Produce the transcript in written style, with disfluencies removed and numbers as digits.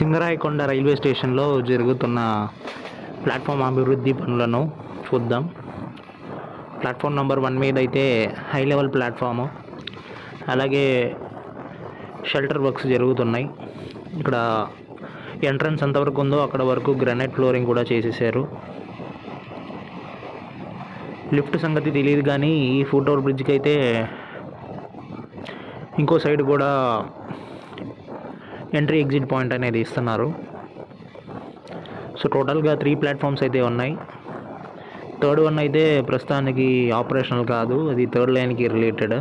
Singarayakonda railway స్టేషన్లో జరుగుతున్న platform అభివృద్ధి పనులను చూద్దాం. ప్లాట్ఫామ్ నెంబర్ 1 మీద అయితే హై లెవెల్ ప్లాట్ఫాము, అలాగే షెల్టర్ వర్క్స్ జరుగుతున్నాయి. ఇక్కడ ఎంట్రన్స్ ఎంతవరకు ఉందో అక్కడ వరకు గ్రానైట్ ఫ్లోరింగ్ కూడా చేసేసారు. లిఫ్ట్ సంగతి తెలియదు కానీ ఈ ఫుట్ ఓవర్ బ్రిడ్జ్కి అయితే ఇంకో సైడ్ కూడా ఎంట్రీ ఎగ్జిట్ పాయింట్ అనేది ఇస్తున్నారు. సో టోటల్గా 3 ప్లాట్ఫామ్స్ అయితే ఉన్నాయి. థర్డ్ వన్ అయితే ప్రస్తుతానికి ఆపరేషనల్ కాదు, అది థర్డ్ లైన్కి రిలేటెడ్.